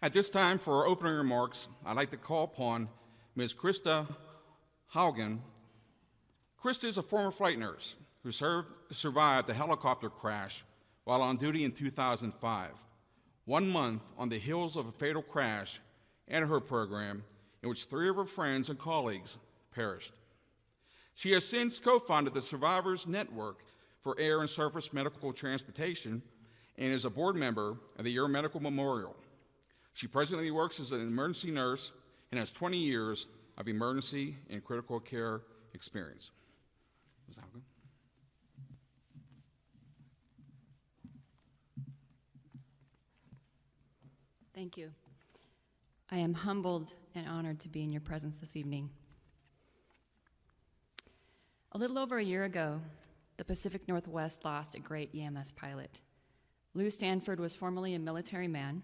At this time, for our opening remarks, I'd like to call upon Ms. Krista Haugen. Krista is a former flight nurse who survived a helicopter crash while on duty in 2005, 1 month on the heels of a fatal crash and her program in which 3 of her friends and colleagues perished. She has since co-founded the Survivors Network for Air and Surface Medical Transportation and is a board member of the Air Medical Memorial. She presently works as an emergency nurse and has 20 years of emergency and critical care experience. Ms. Haugen. Thank you. I am humbled and honored to be in your presence this evening. A little over a year ago, the Pacific Northwest lost a great EMS pilot. Lou Stanford was formerly a military man,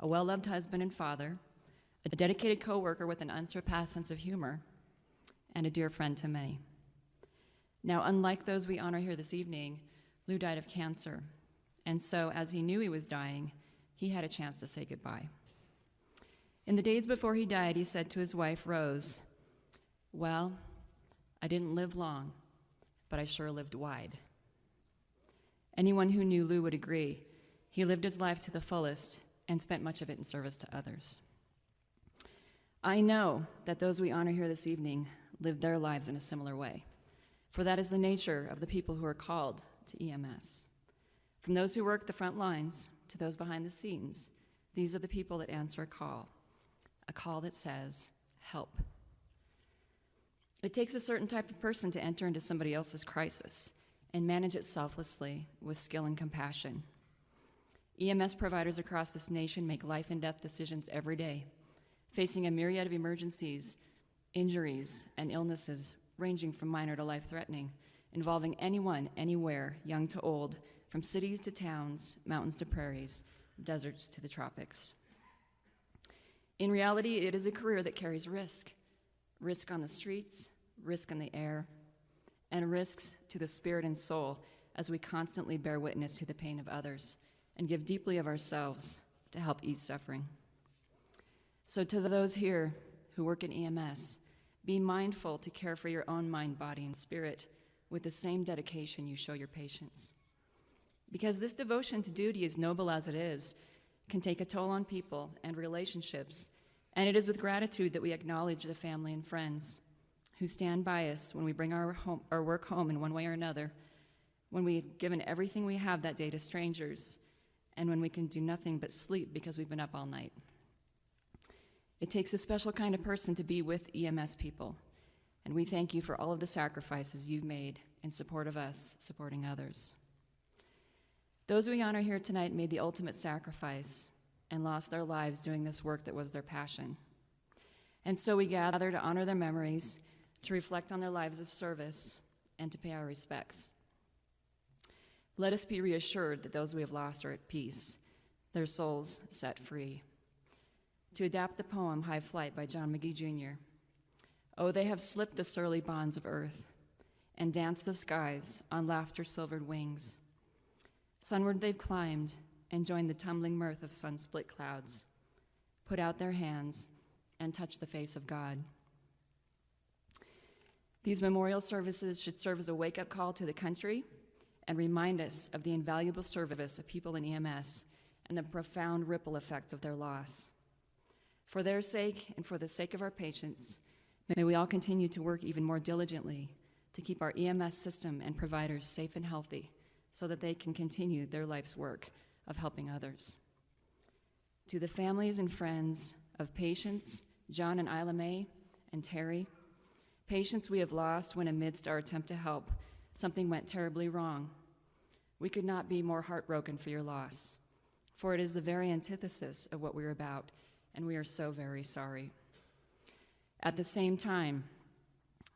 a well-loved husband and father, a dedicated coworker with an unsurpassed sense of humor, and a dear friend to many. Now, unlike those we honor here this evening, Lou died of cancer, and so as he knew he was dying, he had a chance to say goodbye. In the days before he died, he said to his wife, Rose, "Well, I didn't live long, but I sure lived wide." Anyone who knew Lou would agree. He lived his life to the fullest and spent much of it in service to others. I know that those we honor here this evening lived their lives in a similar way, for that is the nature of the people who are called to EMS. From those who work the front lines to those behind the scenes, these are the people that answer a call that says, help. It takes a certain type of person to enter into somebody else's crisis and manage it selflessly with skill and compassion. EMS providers across this nation make life and death decisions every day, facing a myriad of emergencies, injuries, and illnesses ranging from minor to life-threatening, involving anyone, anywhere, young to old, from cities to towns, mountains to prairies, deserts to the tropics. In reality, it is a career that carries risk. Risk on the streets, risk in the air, and risks to the spirit and soul as we constantly bear witness to the pain of others and give deeply of ourselves to help ease suffering. So to those here who work in EMS, be mindful to care for your own mind, body, and spirit with the same dedication you show your patients. Because this devotion to duty, as noble as it is, can take a toll on people and relationships, and it is with gratitude that we acknowledge the family and friends who stand by us when we bring our work home in one way or another, when we've given everything we have that day to strangers, and when we can do nothing but sleep because we've been up all night. It takes a special kind of person to be with EMS people, and we thank you for all of the sacrifices you've made in support of us, supporting others. Those we honor here tonight made the ultimate sacrifice and lost their lives doing this work that was their passion. And so we gather to honor their memories, to reflect on their lives of service, and to pay our respects. Let us be reassured that those we have lost are at peace, their souls set free. To adapt the poem High Flight by John McGee Jr., "Oh, they have slipped the surly bonds of earth and danced the skies on laughter-silvered wings. Sunward they've climbed and joined the tumbling mirth of sun-split clouds, put out their hands and touched the face of God." These memorial services should serve as a wake-up call to the country and remind us of the invaluable service of people in EMS and the profound ripple effect of their loss. For their sake and for the sake of our patients, may we all continue to work even more diligently to keep our EMS system and providers safe and healthy so that they can continue their life's work of helping others. To the families and friends of patients, John and Isla Mae and Terry, patients we have lost when amidst our attempt to help, something went terribly wrong. We could not be more heartbroken for your loss, for it is the very antithesis of what we're about, and we are so very sorry. At the same time,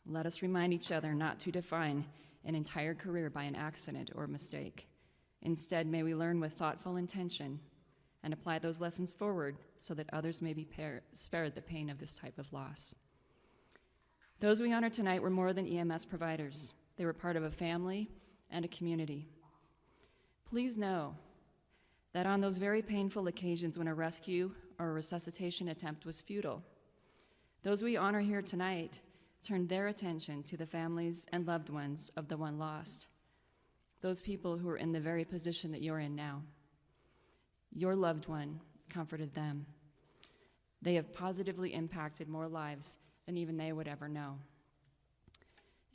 let us remind each other not to define an entire career by an accident or mistake. Instead, may we learn with thoughtful intention and apply those lessons forward so that others may be spared the pain of this type of loss. Those we honor tonight were more than EMS providers. They were part of a family and a community. Please know that on those very painful occasions when a rescue or a resuscitation attempt was futile. Those we honor here tonight turned their attention to the families and loved ones of the one lost, those people who are in the very position that you're in now. Your loved one comforted them. They have positively impacted more lives than even they would ever know.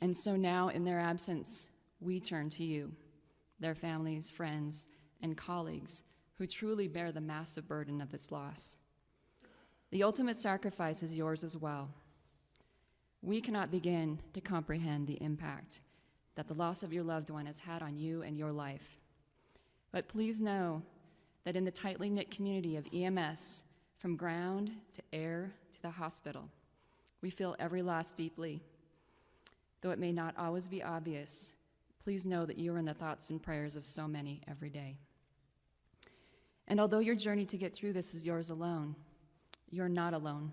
And so now, in their absence, we turn to you, their families, friends, and colleagues who truly bear the massive burden of this loss. The ultimate sacrifice is yours as well. We cannot begin to comprehend the impact that the loss of your loved one has had on you and your life. But please know that in the tightly knit community of EMS, from ground to air to the hospital, we feel every loss deeply. Though it may not always be obvious, please know that you are in the thoughts and prayers of so many every day. And although your journey to get through this is yours alone, you're not alone,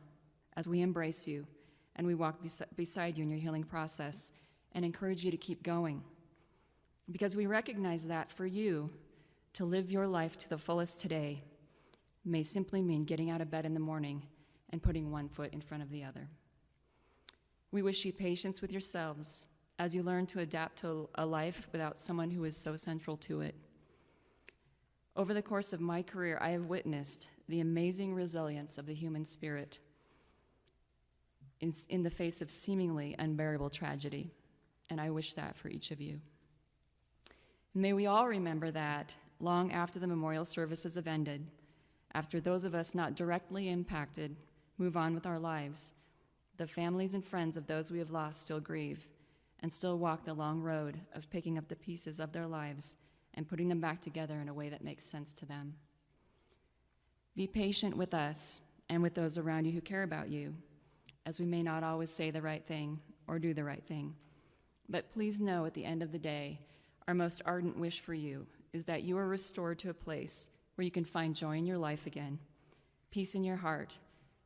as we embrace you and we walk beside you in your healing process and encourage you to keep going. Because we recognize that for you, to live your life to the fullest today may simply mean getting out of bed in the morning and putting one foot in front of the other. We wish you patience with yourselves as you learn to adapt to a life without someone who is so central to it. Over the course of my career, I have witnessed the amazing resilience of the human spirit in the face of seemingly unbearable tragedy, and I wish that for each of you. May we all remember that long after the memorial services have ended, after those of us not directly impacted move on with our lives, the families and friends of those we have lost still grieve and still walk the long road of picking up the pieces of their lives and putting them back together in a way that makes sense to them. Be patient with us and with those around you who care about you, as we may not always say the right thing or do the right thing. But please know at the end of the day, our most ardent wish for you is that you are restored to a place where you can find joy in your life again, peace in your heart,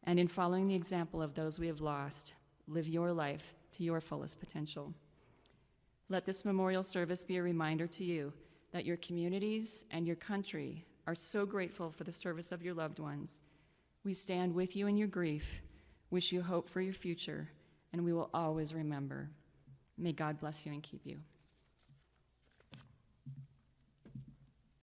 and in following the example of those we have lost, live your life to your fullest potential. Let this memorial service be a reminder to you that your communities and your country are so grateful for the service of your loved ones. We stand with you in your grief, wish you hope for your future, and we will always remember. May God bless you and keep you.